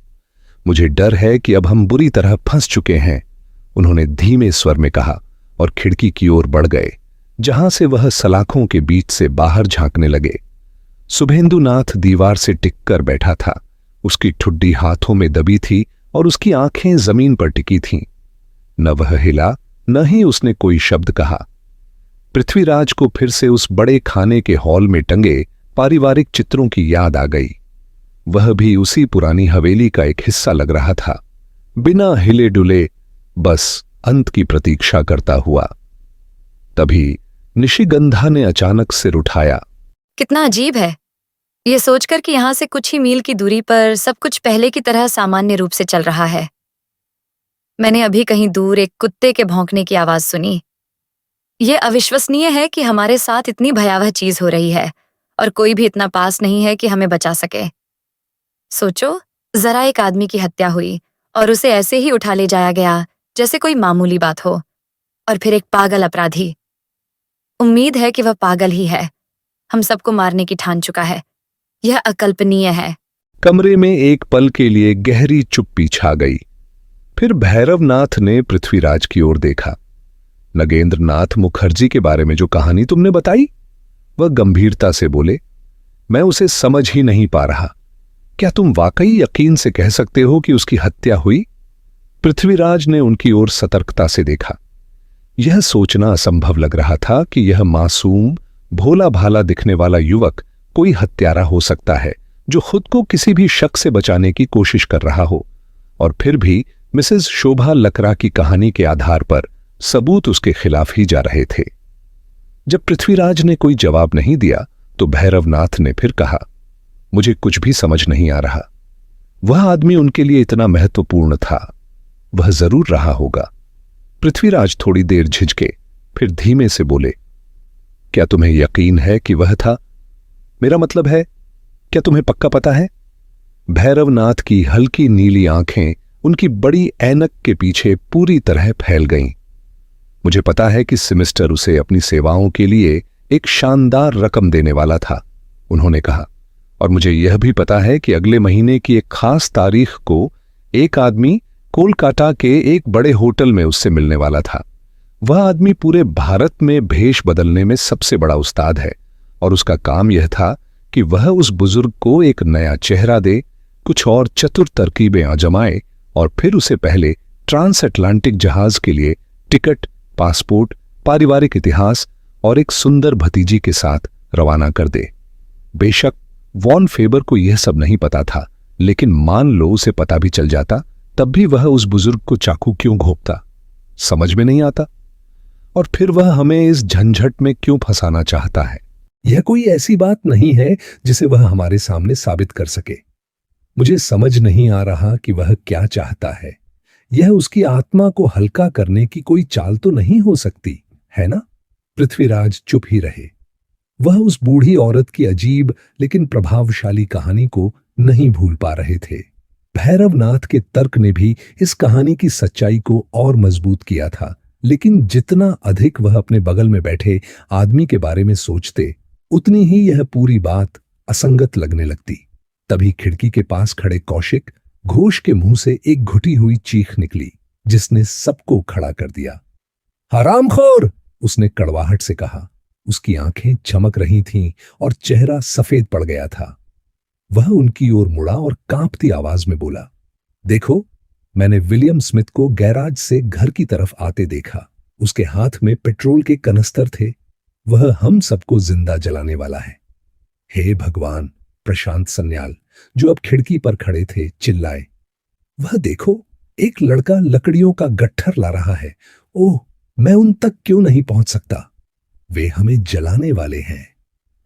मुझे डर है कि अब हम बुरी तरह फंस चुके हैं, उन्होंने धीमे स्वर में कहा और खिड़की की ओर बढ़ गए, जहां से वह सलाखों के बीच से बाहर झांकने लगे। शुभेंदुनाथ दीवार से टिककर बैठा था। उसकी ठुड्डी हाथों में दबी थी और उसकी आंखें जमीन पर टिकी थीं। न वह हिला, न ही उसने कोई शब्द कहा। पृथ्वीराज को फिर से उस बड़े खाने के हॉल में टंगे पारिवारिक चित्रों की याद आ गई। वह भी उसी पुरानी हवेली का एक हिस्सा लग रहा था, बिना हिले डुले, बस अंत की प्रतीक्षा करता हुआ। तभी निशिगंधा ने अचानक सिर उठाया। कितना अजीब है ये सोचकर कि यहां से कुछ ही मील की दूरी पर सब कुछ पहले की तरह सामान्य रूप से चल रहा है। मैंने अभी कहीं दूर एक कुत्ते के भौंकने की आवाज सुनी। यह अविश्वसनीय है कि हमारे साथ इतनी भयावह चीज हो रही है और कोई भी इतना पास नहीं है कि हमें बचा सके। सोचो, जरा एक आदमी की हत्या हुई और उसे ऐसे ही उठा ले जाया गया जैसे कोई मामूली बात हो। और फिर एक पागल अपराधी, उम्मीद है कि वह पागल ही है, हम सबको मारने की ठान चुका है। यह अकल्पनीय है। कमरे में एक पल के लिए गहरी चुप्पी छा गई। फिर भैरवनाथ ने पृथ्वीराज की ओर देखा। नगेंद्रनाथ मुखर्जी के बारे में जो कहानी तुमने बताई, वह गंभीरता से बोले, मैं उसे समझ ही नहीं पा रहा। क्या तुम वाकई यकीन से कह सकते हो कि उसकी हत्या हुई? पृथ्वीराज ने उनकी ओर सतर्कता से देखा। यह सोचना असंभव लग रहा था कि यह मासूम, भोला भाला दिखने वाला युवक कोई हत्यारा हो सकता है जो खुद को किसी भी शक से बचाने की कोशिश कर रहा हो। और फिर भी मिसेस शोभा लकरा की कहानी के आधार पर सबूत उसके खिलाफ ही जा रहे थे। जब पृथ्वीराज ने कोई जवाब नहीं दिया तो भैरवनाथ ने फिर कहा, मुझे कुछ भी समझ नहीं आ रहा। वह आदमी उनके लिए इतना महत्वपूर्ण था, वह जरूर रहा होगा। पृथ्वीराज थोड़ी देर झिझके, फिर धीमे से बोले, क्या तुम्हें यकीन है कि वह था? मेरा मतलब है, क्या तुम्हें पक्का पता है? भैरवनाथ की हल्की नीली आंखें उनकी बड़ी ऐनक के पीछे पूरी तरह फैल गईं। मुझे पता है कि सेमेस्टर उसे अपनी सेवाओं के लिए एक शानदार रकम देने वाला था, उन्होंने कहा। और मुझे यह भी पता है कि अगले महीने की एक खास तारीख को एक आदमी कोलकाता के एक बड़े होटल में उससे मिलने वाला था। वह आदमी पूरे भारत में भेष बदलने में सबसे बड़ा उस्ताद है और उसका काम यह था कि वह उस बुजुर्ग को एक नया चेहरा दे, कुछ और चतुर तरकीबें आजमाए और फिर उसे पहले ट्रांस अटलांटिक जहाज के लिए टिकट, पासपोर्ट, पारिवारिक इतिहास और एक सुंदर भतीजी के साथ रवाना कर दे। बेशक वॉन फेबर को यह सब नहीं पता था, लेकिन मान लो उसे पता भी चल जाता, तब भी वह उस बुजुर्ग को चाकू क्यों घोंपता, समझ में नहीं आता। और फिर वह हमें इस झंझट में क्यों फंसाना चाहता है? यह कोई ऐसी बात नहीं है जिसे वह हमारे सामने साबित कर सके। मुझे समझ नहीं आ रहा कि वह क्या चाहता है। यह उसकी आत्मा को हल्का करने की कोई चाल तो नहीं हो सकती, है ना? पृथ्वीराज चुप ही रहे। वह उस बूढ़ी औरत की अजीब लेकिन प्रभावशाली कहानी को नहीं भूल पा रहे थे। भैरवनाथ के तर्क ने भी इस कहानी की सच्चाई को और मजबूत किया था, लेकिन जितना अधिक वह अपने बगल में बैठे आदमी के बारे में सोचते, उतनी ही यह पूरी बात असंगत लगने लगती। तभी खिड़की के पास खड़े कौशिक घोष के मुंह से एक घुटी हुई चीख निकली, जिसने सबको खड़ा कर दिया। हरामखोर! उसने कड़वाहट से कहा। उसकी आंखें चमक रही थीं और चेहरा सफेद पड़ गया था। वह उनकी ओर मुड़ा और कांपती आवाज में बोला, देखो, मैंने विलियम स्मिथ को गैराज से घर की तरफ आते देखा। उसके हाथ में पेट्रोल के कनस्तर थे। वह हम सबको जिंदा जलाने वाला है। हे भगवान! प्रशांत सन्याल, जो अब खिड़की पर खड़े थे, चिल्लाए, वह देखो, एक लड़का लकड़ियों का गट्ठर ला रहा है। ओह, मैं उन तक क्यों नहीं पहुंच सकता? वे हमें जलाने वाले हैं।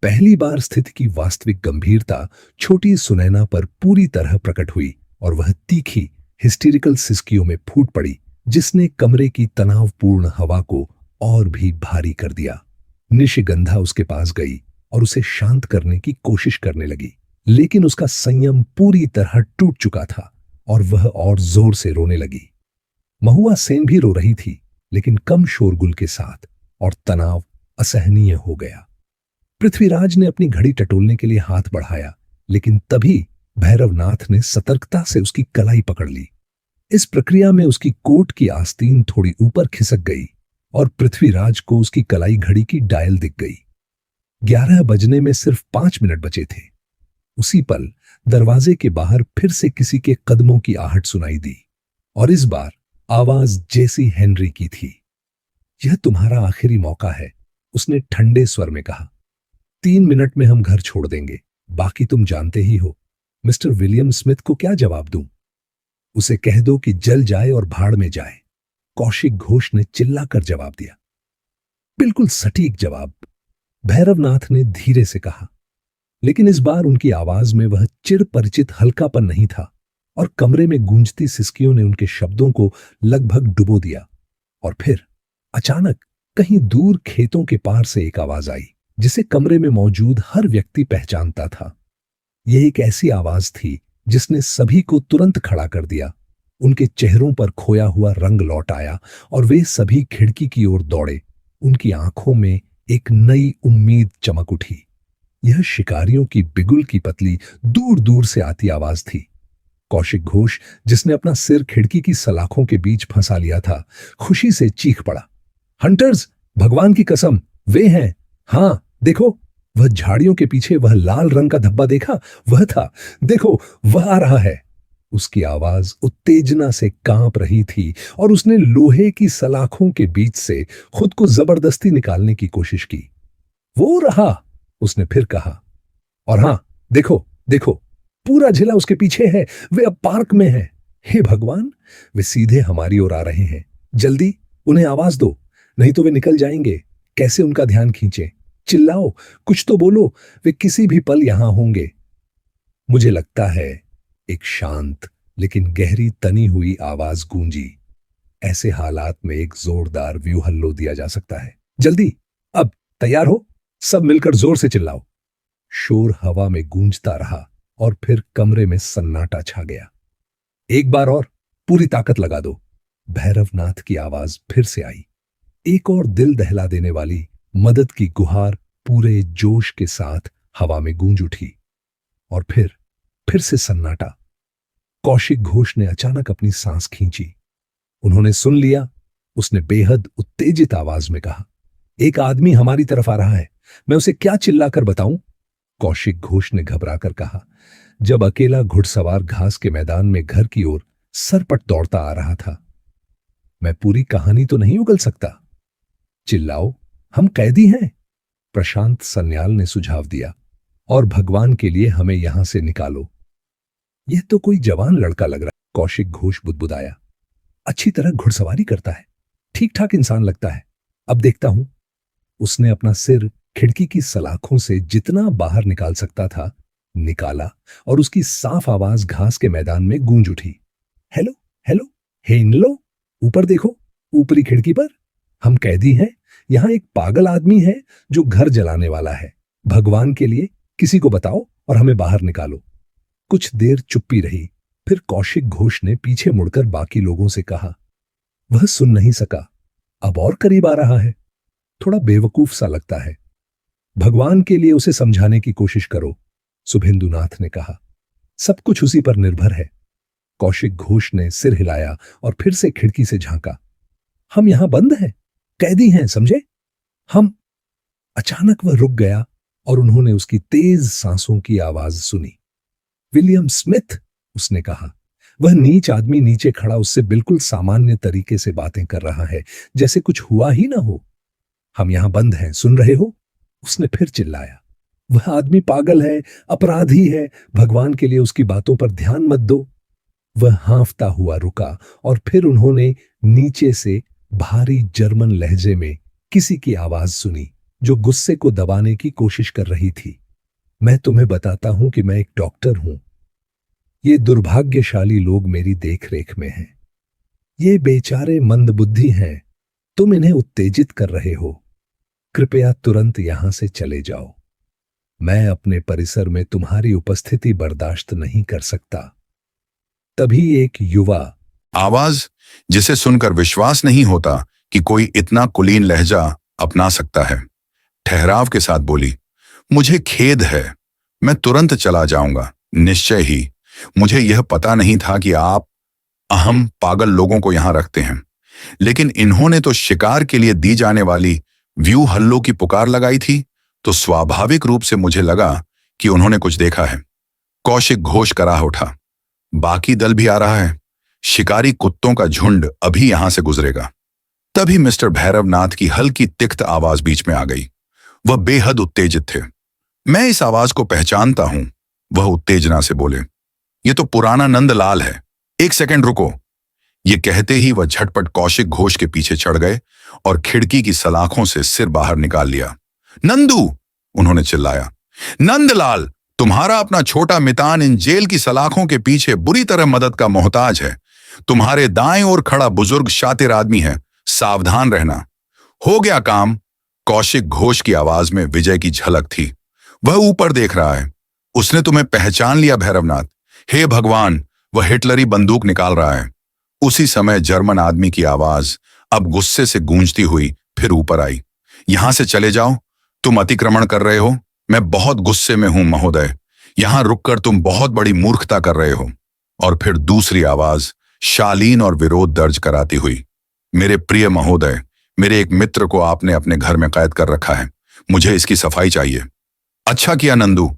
पहली बार स्थिति की वास्तविक गंभीरता छोटी सुनैना पर पूरी तरह प्रकट हुई और वह तीखी हिस्टेरिकल सिसकियों में फूट पड़ी, जिसने कमरे की तनावपूर्ण हवा को और भी भारी कर दिया। निशिगंधा उसके पास गई और उसे शांत करने की कोशिश करने लगी, लेकिन उसका संयम पूरी तरह टूट चुका था और वह और जोर से रोने लगी। महुआ सेन भी रो रही थी, लेकिन कम शोरगुल के साथ, और तनाव असहनीय हो गया। पृथ्वीराज ने अपनी घड़ी टटोलने के लिए हाथ बढ़ाया, लेकिन तभी भैरवनाथ ने सतर्कता से उसकी कलाई पकड़ ली। इस प्रक्रिया में उसकी कोट की आस्तीन थोड़ी ऊपर खिसक गई और पृथ्वीराज को उसकी कलाई घड़ी की डायल दिख गई। 11 बजने में सिर्फ 5 मिनट बचे थे। उसी पल दरवाजे के बाहर फिर से किसी के कदमों की आहट सुनाई दी, और इस बार आवाज जेसी हेनरी की थी। यह तुम्हारा आखिरी मौका है, उसने ठंडे स्वर में कहा। 3 मिनट में हम घर छोड़ देंगे, बाकी तुम जानते ही हो। मिस्टर विलियम स्मिथ को क्या जवाब दूं? उसे कह दो कि जल जाए और भाड़ में जाए, कौशिक घोष ने चिल्लाकर जवाब दिया। बिल्कुल सटीक जवाब, भैरवनाथ ने धीरे से कहा, लेकिन इस बार उनकी आवाज में वह चिर परिचित हल्कापन नहीं था, और कमरे में गूंजती सिसकियों ने उनके शब्दों को लगभग डुबो दिया। और फिर अचानक कहीं दूर खेतों के पार से एक आवाज आई, जिसे कमरे में मौजूद हर व्यक्ति पहचानता था। यह एक ऐसी आवाज थी जिसने सभी को तुरंत खड़ा कर दिया। उनके चेहरों पर खोया हुआ रंग लौट आया और वे सभी खिड़की की ओर दौड़े। उनकी आंखों में एक नई उम्मीद चमक उठी। यह शिकारियों की बिगुल की पतली दूर दूर से आती आवाज थी। कौशिक घोष, जिसने अपना सिर खिड़की की सलाखों के बीच फंसा लिया था, खुशी से चीख पड़ा, हंटर्स, भगवान की कसम, वे हैं। हाँ, देखो, वह झाड़ियों के पीछे वह लाल रंग का धब्बा देखा, वह था। देखो, वह आ रहा है। उसकी आवाज उत्तेजना से कांप रही थी और उसने लोहे की सलाखों के बीच से खुद को जबरदस्ती निकालने की कोशिश की। वो रहा, उसने फिर कहा। और हां, देखो देखो, पूरा जिला उसके पीछे है। वे अब पार्क में हैं। हे भगवान, वे सीधे हमारी ओर आ रहे हैं। जल्दी उन्हें आवाज दो, नहीं तो वे निकल जाएंगे। कैसे उनका ध्यान खींचे? चिल्लाओ, कुछ तो बोलो, वे किसी भी पल यहां होंगे। मुझे लगता है, एक शांत लेकिन गहरी तनी हुई आवाज गूंजी। ऐसे हालात में एक जोरदार व्यूहल्लो दिया जा सकता है। जल्दी, अब तैयार हो, सब मिलकर जोर से चिल्लाओ। शोर हवा में गूंजता रहा और फिर कमरे में सन्नाटा छा गया। एक बार और, पूरी ताकत लगा दो। भैरवनाथ की आवाज फिर से आई। एक और दिल दहला देने वाली मदद की गुहार पूरे जोश के साथ हवा में गूंज उठी। और फिर से सन्नाटा। कौशिक घोष ने अचानक अपनी सांस खींची। उन्होंने सुन लिया। उसने बेहद उत्तेजित आवाज में कहा, एक आदमी हमारी तरफ आ रहा है। मैं उसे क्या चिल्लाकर बताऊं? कौशिक घोष ने घबराकर कहा, जब अकेला घुड़सवार घास के मैदान में घर की ओर सरपट दौड़ता आ रहा था। मैं पूरी कहानी तो नहीं उगल सकता। चिल्लाओ, हम कैदी हैं, प्रशांत सन्याल ने सुझाव दिया, और भगवान के लिए हमें यहां से निकालो। यह तो कोई जवान लड़का लग रहा। कौशिक घोष बुदबुदाया, अच्छी तरह घुड़सवारी करता है, ठीक ठाक इंसान लगता है। अब देखता हूं। उसने अपना सिर खिड़की की सलाखों से जितना बाहर निकाल सकता था निकाला, और उसकी साफ आवाज घास के मैदान में गूंज उठी। हेलो, हेलो, हे इन लो, ऊपर देखो, ऊपरी खिड़की पर। हम कैदी हैं। यहां एक पागल आदमी है जो घर जलाने वाला है। भगवान के लिए किसी को बताओ और हमें बाहर निकालो। कुछ देर चुप्पी रही। फिर कौशिक घोष ने पीछे मुड़कर बाकी लोगों से कहा। वह सुन नहीं सका। अब और करीब आ रहा है। थोड़ा बेवकूफ सा लगता है। भगवान के लिए उसे समझाने की कोशिश करो, शुभेंदुनाथ ने कहा। सब कुछ उसी पर निर्भर है। कौशिक घोष ने सिर हिलाया और फिर से खिड़की से झांका। हम यहां बंद हैं, कैदी हैं, समझे? हम। अचानक वह रुक गया और उन्होंने उसकी तेज सांसों की आवाज सुनी। विलियम स्मिथ, उसने कहा। वह नीच आदमी नीचे खड़ा उससे बिल्कुल सामान्य तरीके से बातें कर रहा है, जैसे कुछ हुआ ही ना हो। हम यहां बंद हैं, सुन रहे हो? उसने फिर चिल्लाया। वह आदमी पागल है, अपराधी है। भगवान के लिए उसकी बातों पर ध्यान मत दो। वह हांफता हुआ रुका और फिर उन्होंने नीचे से भारी जर्मन लहजे में किसी की आवाज सुनी जो गुस्से को दबाने की कोशिश कर रही थी। मैं तुम्हें बताता हूं कि मैं एक डॉक्टर हूं। ये दुर्भाग्यशाली लोग मेरी देखरेख में हैं। ये बेचारे मंदबुद्धि हैं। तुम इन्हें उत्तेजित कर रहे हो। कृपया तुरंत यहां से चले जाओ। मैं अपने परिसर में तुम्हारी उपस्थिति बर्दाश्त नहीं कर सकता। तभी एक युवा आवाज, जिसे सुनकर विश्वास नहीं होता कि कोई इतना कुलीन लहजा अपना सकता है, ठहराव के साथ बोली। मुझे खेद है, मैं तुरंत चला जाऊंगा, निश्चय ही। मुझे यह पता नहीं था कि आप अहम पागल लोगों को यहां रखते हैं, लेकिन इन्होंने तो शिकार के लिए दी जाने वाली व्यू हल्लों की पुकार लगाई थी, तो स्वाभाविक रूप से मुझे लगा कि उन्होंने कुछ देखा है। कौशिक घोष कराह उठा। बाकी दल भी आ रहा है। शिकारी कुत्तों का झुंड अभी यहां से गुजरेगा। तभी मिस्टर भैरवनाथ की हल्की तिख्त आवाज बीच में आ गई। वह बेहद उत्तेजित थे। मैं इस आवाज को पहचानता हूं, वह उत्तेजना से बोले। यह तो पुराना नंदलाल है। एक सेकंड रुको। ये कहते ही वह झटपट कौशिक घोष के पीछे चढ़ गए और खिड़की की सलाखों से सिर बाहर निकाल लिया। नंदू, उन्होंने चिल्लाया। नंदलाल, तुम्हारा अपना छोटा मितान इन जेल की सलाखों के पीछे बुरी तरह मदद का मोहताज है। तुम्हारे दाएं ओर खड़ा बुजुर्ग शातिर आदमी है, सावधान रहना। हो गया काम। कौशिक घोष की आवाज में विजय की झलक थी। वह ऊपर देख रहा है। उसने तुम्हें पहचान लिया भैरवनाथ। हे भगवान, वह हिटलरी बंदूक निकाल रहा है। उसी समय जर्मन आदमी की आवाज अब गुस्से से गूंजती हुई फिर ऊपर आई। यहां से चले जाओ, तुम अतिक्रमण कर रहे हो। मैं बहुत गुस्से में हूं महोदय। यहां रुककर तुम बहुत बड़ी मूर्खता कर रहे हो। और फिर दूसरी आवाज शालीन और विरोध दर्ज कराती हुई। मेरे प्रिय महोदय, मेरे एक मित्र को आपने अपने घर में कैद कर रखा है। मुझे इसकी सफाई चाहिए। अच्छा किया नंदू,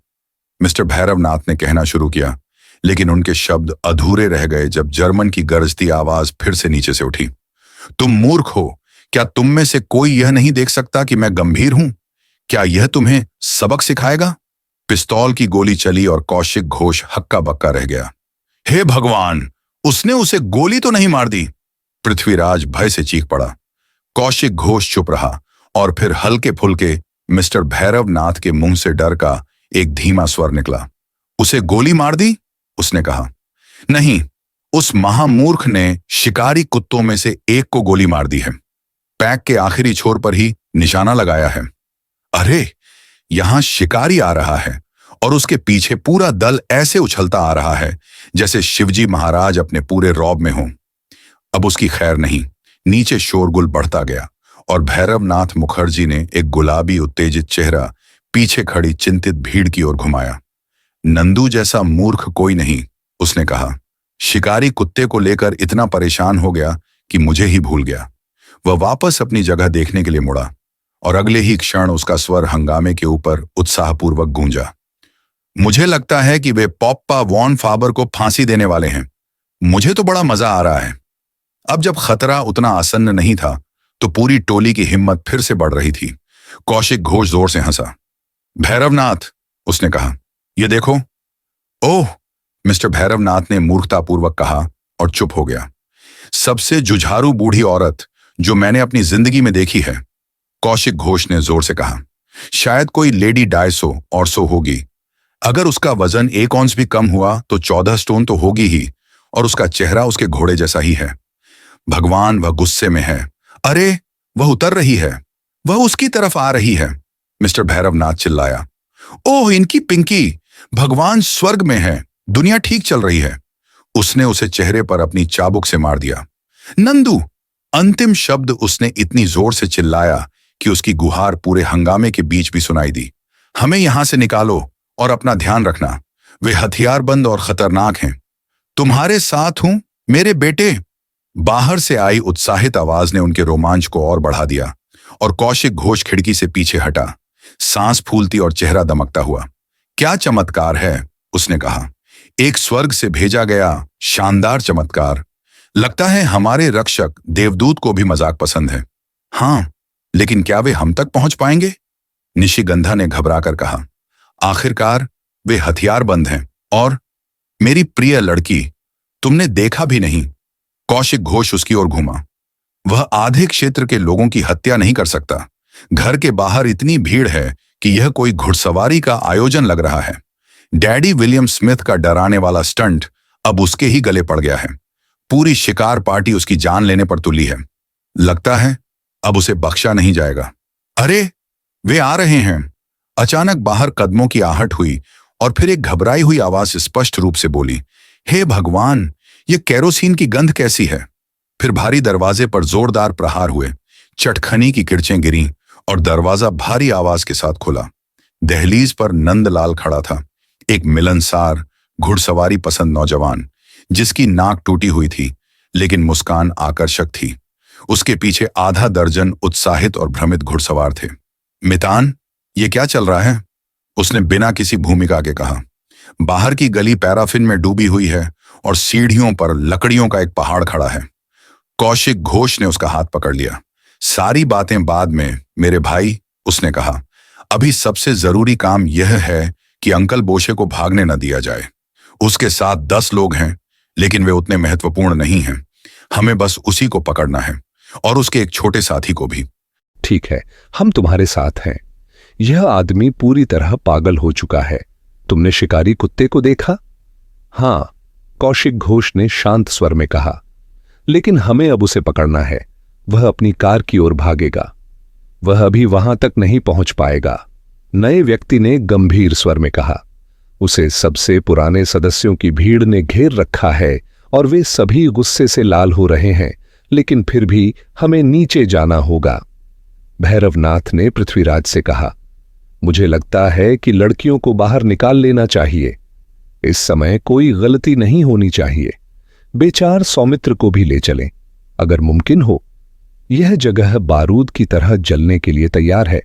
मिस्टर भैरवनाथ ने कहना शुरू किया, लेकिन उनके शब्द अधूरे रह गए जब जर्मन की गरजती आवाज फिर से नीचे से उठी। तुम मूर्ख हो। क्या तुम में से कोई यह नहीं देख सकता कि मैं गंभीर हूं? क्या यह तुम्हें सबक सिखाएगा? पिस्तौल की गोली चली और कौशिक घोष हक्का बक्का रह गया। हे भगवान, उसने उसे गोली तो नहीं मार दी? पृथ्वीराज भय से चीख पड़ा। कौशिक घोष चुप रहा और फिर हल्के फुल्के मिस्टर भैरवनाथ के मुंह से डर का एक धीमा स्वर निकला। उसे गोली मार दी? उसने कहा। नहीं, उस महामूर्ख ने शिकारी कुत्तों में से एक को गोली मार दी है। पैक के आखिरी छोर पर ही निशाना लगाया है। अरे, यहां शिकारी आ रहा है और उसके पीछे पूरा दल ऐसे उछलता आ रहा है जैसे शिवजी महाराज अपने पूरे रौब में हों। अब उसकी खैर नहीं। नीचे शोरगुल बढ़ता गया और भैरवनाथ मुखर्जी ने एक गुलाबी उत्तेजित चेहरा पीछे खड़ी चिंतित भीड़ की ओर घुमाया। नंदू जैसा मूर्ख कोई नहीं, उसने कहा। शिकारी कुत्ते को लेकर इतना परेशान हो गया कि मुझे ही भूल गया। वह वापस अपनी जगह देखने के लिए मुड़ा और अगले ही क्षण उसका स्वर हंगामे के ऊपर उत्साहपूर्वक गूंजा। मुझे लगता है कि वे पॉप्पा वॉन फाबर को फांसी देने वाले हैं। मुझे तो बड़ा मजा आ रहा है। अब जब खतरा उतना आसन्न नहीं था तो पूरी टोली की हिम्मत फिर से बढ़ रही थी। कौशिक घोष जोर से हंसा। भैरवनाथ, उसने कहा, यह देखो। ओह, मिस्टर भैरवनाथ ने मूर्खतापूर्वक कहा और चुप हो गया। सबसे जुझारू बूढ़ी औरत जो मैंने अपनी जिंदगी में देखी है, कौशिक घोष ने जोर से कहा। शायद कोई लेडी डायसो और सो होगी। अगर उसका वजन 1 औंस भी कम हुआ तो 14 स्टोन तो होगी ही, और उसका चेहरा उसके घोड़े जैसा ही है। भगवान, वह गुस्से में है। अरे, वह उतर रही है, वह उसकी तरफ आ रही है, मिस्टर भैरवनाथ चिल्लाया। ओह, इनकी पिंकी, भगवान स्वर्ग में है, दुनिया ठीक चल रही है। उसने उसे चेहरे पर अपनी चाबुक से मार दिया। नंदू! अंतिम शब्द उसने इतनी जोर से चिल्लाया कि उसकी गुहार पूरे हंगामे के बीच भी सुनाई दी। हमें यहां से निकालो और अपना ध्यान रखना, वे हथियारबंद और खतरनाक हैं। तुम्हारे साथ हूं मेरे बेटे। बाहर से आई उत्साहित आवाज ने उनके रोमांच को और बढ़ा दिया और कौशिक घोष खिड़की से पीछे हटा, सांस फूलती और चेहरा दमकता हुआ। क्या चमत्कार है, उसने कहा। एक स्वर्ग से भेजा गया शानदार चमत्कार। लगता है हमारे रक्षक देवदूत को भी मजाक पसंद है। हाँ, लेकिन क्या वे हम तक पहुंच पाएंगे? निशिगंधा ने घबराकर कहा। आखिरकार वे हथियारबंद हैं और मेरी प्रिय लड़की, तुमने देखा भी नहीं। कौशिक घोष उसकी ओर घूमा। वह आधे क्षेत्र के लोगों की हत्या नहीं कर सकता। घर के बाहर इतनी भीड़ है कि यह कोई घुड़सवारी का आयोजन लग रहा है। डैडी विलियम स्मिथ का डराने वाला स्टंट अब उसके ही गले पड़ गया है। पूरी शिकार पार्टी उसकी जान लेने पर तुली है। लगता है अब उसे बख्शा नहीं जाएगा। अरे, वे आ रहे हैं। अचानक बाहर कदमों की आहट हुई और फिर एक घबराई हुई आवाज स्पष्ट रूप से बोली, हे भगवान, ये केरोसिन की गंध कैसी है। फिर भारी दरवाजे पर जोरदार प्रहार हुए, चटखनी की किरचें गिरीं और दरवाजा भारी आवाज के साथ खुला। दहलीज पर नंदलाल खड़ा था, एक मिलनसार घुड़सवारी पसंद नौजवान, जिसकी नाक टूटी हुई थी लेकिन मुस्कान आकर्षक थी। उसके पीछे आधा दर्जन उत्साहित और भ्रमित घुड़सवार थे। मितान, ये क्या चल रहा है? उसने बिना किसी भूमिका के कहा। बाहर की गली पैराफिन में डूबी हुई है और सीढ़ियों पर लकड़ियों का एक पहाड़ खड़ा है। कौशिक घोष ने उसका हाथ पकड़ लिया। सारी बातें बाद में मेरे भाई, उसने कहा। अभी सबसे जरूरी काम यह है कि अंकल बोशे को भागने न दिया जाए। उसके साथ 10 लोग हैं, लेकिन वे उतने महत्वपूर्ण नहीं हैं। हमें बस उसी को पकड़ना है और उसके एक छोटे साथी को भी। ठीक है, हम तुम्हारे साथ हैं। यह आदमी पूरी तरह पागल हो चुका है। तुमने शिकारी कुत्ते को देखा? हां, कौशिक घोष ने शांत स्वर में कहा। लेकिन हमें अब उसे पकड़ना है। वह अपनी कार की ओर भागेगा। वह अभी वहां तक नहीं पहुंच पाएगा, नए व्यक्ति ने गंभीर स्वर में कहा। उसे सबसे पुराने सदस्यों की भीड़ ने घेर रखा है और वे सभी गुस्से से लाल हो रहे हैं, लेकिन फिर भी हमें नीचे जाना होगा। भैरवनाथ ने पृथ्वीराज से कहा, मुझे लगता है कि लड़कियों को बाहर निकाल लेना चाहिए। इस समय कोई गलती नहीं होनी चाहिए। बेचार सौमित्र को भी ले चलें, अगर मुमकिन हो। यह जगह बारूद की तरह जलने के लिए तैयार है।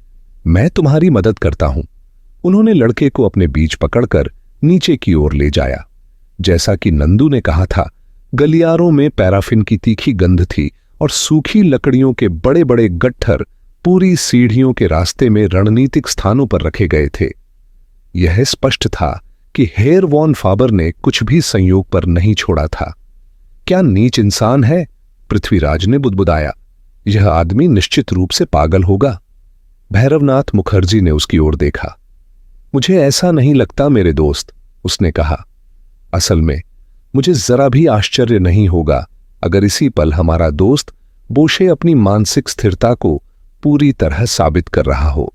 मैं तुम्हारी मदद करता हूं। उन्होंने लड़के को अपने बीच पकड़कर नीचे की ओर ले जाया। जैसा कि नंदू ने कहा था, गलियारों में पैराफिन की तीखी गंध थी और सूखी लकड़ियों के बड़े बड़े गट्ठर पूरी सीढ़ियों के रास्ते में रणनीतिक स्थानों पर रखे गए थे। यह स्पष्ट था कि हेर वॉन फाबर ने कुछ भी संयोग पर नहीं छोड़ा था। क्या नीच इंसान है, पृथ्वीराज ने बुदबुदाया। यह आदमी निश्चित रूप से पागल होगा। भैरवनाथ मुखर्जी ने उसकी ओर देखा। मुझे ऐसा नहीं लगता मेरे दोस्त, उसने कहा। असल में मुझे जरा भी आश्चर्य नहीं होगा अगर इसी पल हमारा दोस्त बोशे अपनी मानसिक स्थिरता को पूरी तरह साबित कर रहा हो।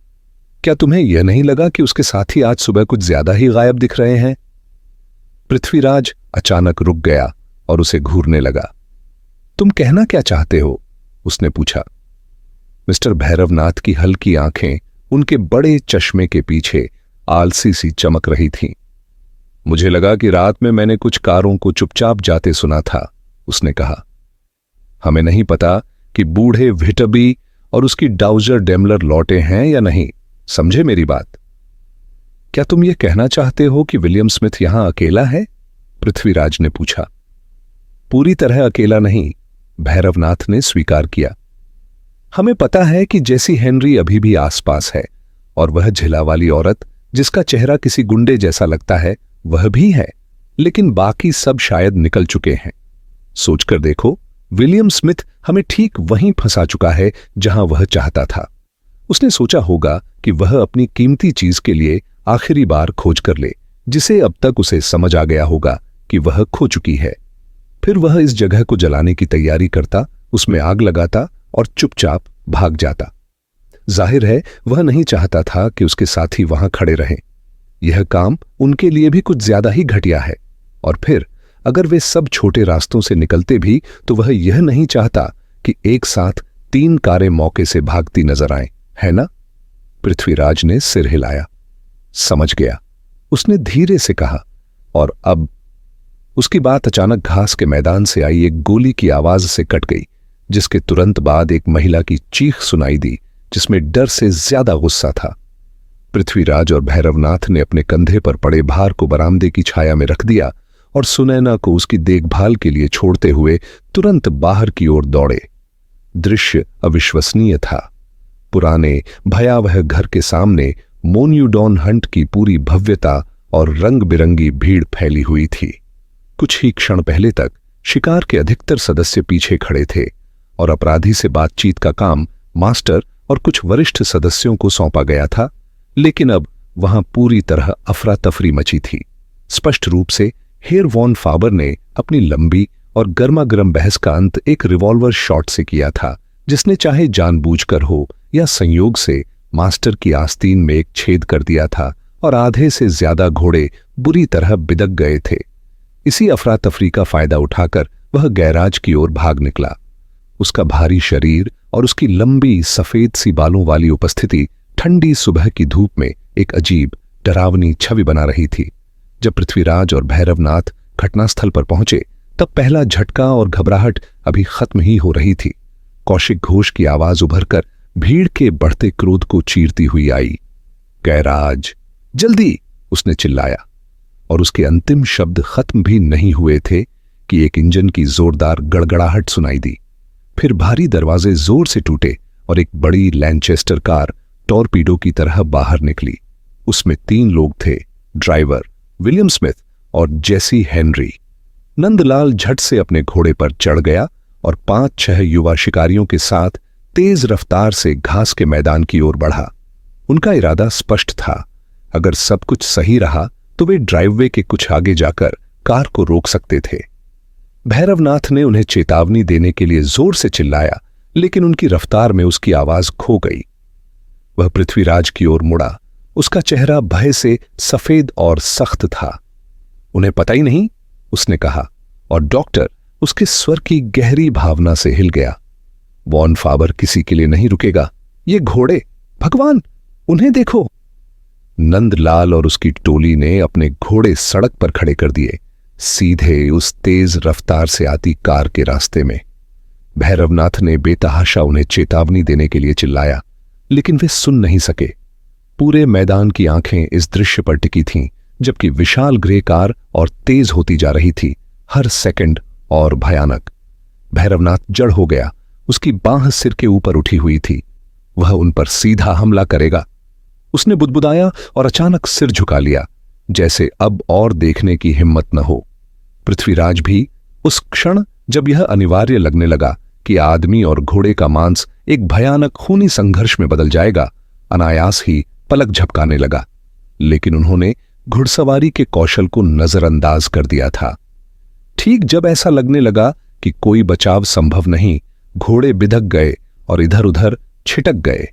क्या तुम्हें यह नहीं लगा कि उसके साथी आज सुबह कुछ ज्यादा ही गायब दिख रहे हैं? पृथ्वीराज अचानक रुक गया और उसे घूरने लगा। तुम कहना क्या चाहते हो? उसने पूछा। मिस्टर भैरवनाथ की हल्की आंखें उनके बड़े चश्मे के पीछे आलसी सी चमक रही थीं। मुझे लगा कि रात में मैंने कुछ कारों को चुपचाप जाते सुना था, उसने कहा। हमें नहीं पता कि बूढ़े विटबी और उसकी डाउजर डेमलर लौटे हैं या नहीं। समझे मेरी बात? क्या तुम यह कहना चाहते हो कि विलियम स्मिथ यहां अकेला है? पृथ्वीराज ने पूछा। पूरी तरह अकेला नहीं, भैरवनाथ ने स्वीकार किया। हमें पता है कि जेसी हेनरी अभी भी आसपास है और वह झिला वाली औरत जिसका चेहरा किसी गुंडे जैसा लगता है वह भी है, लेकिन बाकी सब शायद निकल चुके हैं। सोचकर देखो, विलियम स्मिथ हमें ठीक वहीं फंसा चुका है जहां वह चाहता था। उसने सोचा होगा कि वह अपनी कीमती चीज के लिए आखिरी बार खोज कर ले, जिसे अब तक उसे समझ आ गया होगा कि वह खो चुकी है। फिर वह इस जगह को जलाने की तैयारी करता, उसमें आग लगाता और चुपचाप भाग जाता। जाहिर है वह नहीं चाहता था कि उसके साथी वहां खड़े रहें। यह काम उनके लिए भी कुछ ज्यादा ही घटिया है। और फिर अगर वे सब छोटे रास्तों से निकलते भी तो वह यह नहीं चाहता कि एक साथ 3 कारें मौके से भागती नजर आएं, है ना? पृथ्वीराज ने सिर हिलाया। समझ गया, उसने धीरे से कहा। और अब उसकी बात अचानक घास के मैदान से आई एक गोली की आवाज से कट गई, जिसके तुरंत बाद एक महिला की चीख सुनाई दी, जिसमें डर से ज्यादा गुस्सा था। पृथ्वीराज और भैरवनाथ ने अपने कंधे पर पड़े भार को बरामदे की छाया में रख दिया और सुनैना को उसकी देखभाल के लिए छोड़ते हुए तुरंत बाहर की ओर दौड़े। दृश्य अविश्वसनीय था। पुराने भयावह घर के सामने मोन्यूडॉन हंट की पूरी भव्यता और रंग बिरंगी भीड़ फैली हुई थी। कुछ ही क्षण पहले तक शिकार के अधिकतर सदस्य पीछे खड़े थे और अपराधी से बातचीत का काम मास्टर और कुछ वरिष्ठ सदस्यों को सौंपा गया था, लेकिन अब वहां पूरी तरह अफरा तफरी मची थी। स्पष्ट रूप से हेर वॉन फाबर ने अपनी लंबी और गर्मागर्म बहस का अंत एक रिवॉल्वर शॉट से किया था, जिसने चाहे जानबूझकर हो या संयोग से मास्टर की आस्तीन में एक छेद कर दिया था और आधे से ज्यादा घोड़े बुरी तरह बिदक गए थे। इसी अफरा तफरी का फायदा उठाकर वह गैराज की ओर भाग निकला। उसका भारी शरीर और उसकी लंबी सफेद सी बालों वाली उपस्थिति ठंडी सुबह की धूप में एक अजीब डरावनी छवि बना रही थी। जब पृथ्वीराज और भैरवनाथ घटनास्थल पर पहुंचे तब पहला झटका और घबराहट अभी खत्म ही हो रही थी। कौशिक घोष की आवाज उभरकर भीड़ के बढ़ते क्रोध को चीरती हुई आई। गैराज, जल्दी! उसने चिल्लाया और उसके अंतिम शब्द खत्म भी नहीं हुए थे कि एक इंजन की जोरदार गड़गड़ाहट सुनाई दी। फिर भारी दरवाजे जोर से टूटे और एक बड़ी लैनचेस्टर कार टॉर्पीडो की तरह बाहर निकली। उसमें 3 लोग थे, ड्राइवर विलियम स्मिथ और जेसी हेनरी। नंदलाल झट से अपने घोड़े पर चढ़ गया और 5-6 युवा शिकारियों के साथ तेज रफ्तार से घास के मैदान की ओर बढ़ा। उनका इरादा स्पष्ट था, अगर सब कुछ सही रहा तो वे ड्राइववे के कुछ आगे जाकर कार को रोक सकते थे। भैरवनाथ ने उन्हें चेतावनी देने के लिए जोर से चिल्लाया, लेकिन उनकी रफ्तार में उसकी आवाज खो गई। वह पृथ्वीराज की ओर मुड़ा। उसका चेहरा भय से सफेद और सख्त था। उन्हें पता ही नहीं, उसने कहा, और डॉक्टर उसके स्वर की गहरी भावना से हिल गया। वॉन फाबर किसी के लिए नहीं रुकेगा। ये घोड़े, भगवान, उन्हें देखो! नंदलाल और उसकी टोली ने अपने घोड़े सड़क पर खड़े कर दिए, सीधे उस तेज रफ्तार से आती कार के रास्ते में। भैरवनाथ ने बेतहाशा उन्हें चेतावनी देने के लिए चिल्लाया, लेकिन वे सुन नहीं सके। पूरे मैदान की आंखें इस दृश्य पर टिकी थीं, जबकि विशाल ग्रे कार और तेज होती जा रही थी, हर सेकंड और भयानक। भैरवनाथ जड़ हो गया। उसकी बांह सिर के ऊपर उठी हुई थी। वह उन पर सीधा हमला करेगा। उसने बुदबुदाया और अचानक सिर झुका लिया, जैसे अब और देखने की हिम्मत न हो। पृथ्वीराज भी उस क्षण जब यह अनिवार्य लगने लगा कि आदमी और घोड़े का मांस एक भयानक खूनी संघर्ष में बदल जाएगा, अनायास ही पलक झपकाने लगा। लेकिन उन्होंने घुड़सवारी के कौशल को नजरअंदाज कर दिया था। ठीक जब ऐसा लगने लगा कि कोई बचाव संभव नहीं, घोड़े बिधक गए और इधर उधर छिटक गए।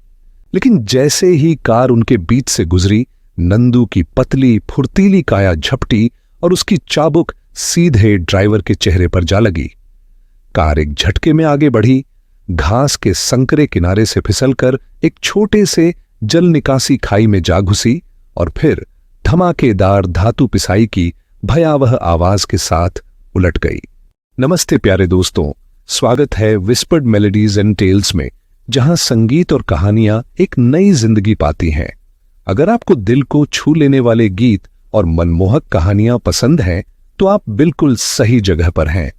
लेकिन जैसे ही कार उनके बीच से गुजरी, नंदू की पतली फुर्तीली काया झपटी और उसकी चाबुक सीधे ड्राइवर के चेहरे पर जा लगी। कार एक झटके में आगे बढ़ी, घास के संकरे किनारे से फिसलकर एक छोटे से जल निकासी खाई में जा घुसी और फिर धमाकेदार धातु पिसाई की भयावह आवाज के साथ उलट गई। नमस्ते प्यारे दोस्तों, स्वागत है विस्पर्ड मेलोडीज एंड टेल्स में, जहां संगीत और कहानियां एक नई जिंदगी पाती हैं। अगर आपको दिल को छू लेने वाले गीत और मनमोहक कहानियां पसंद हैं, तो आप बिल्कुल सही जगह पर हैं।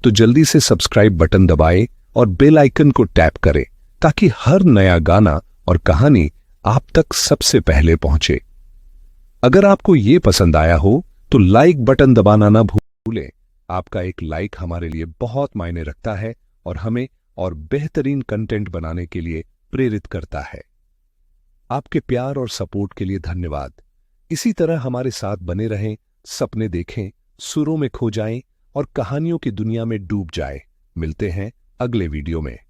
तो जल्दी से सब्सक्राइब बटन दबाएं और बेल आइकन को टैप करें, ताकि हर नया गाना और कहानी आप तक सबसे पहले पहुंचे। अगर आपको ये पसंद आया हो तो लाइक बटन दबाना ना भूलें। आपका एक लाइक हमारे लिए बहुत मायने रखता है और हमें और बेहतरीन कंटेंट बनाने के लिए प्रेरित करता है। आपके प्यार और सपोर्ट के लिए धन्यवाद। इसी तरह हमारे साथ बने रहें, सपने देखें, सुरों में खो जाएं और कहानियों की दुनिया में डूब जाएं। मिलते हैं अगले वीडियो में।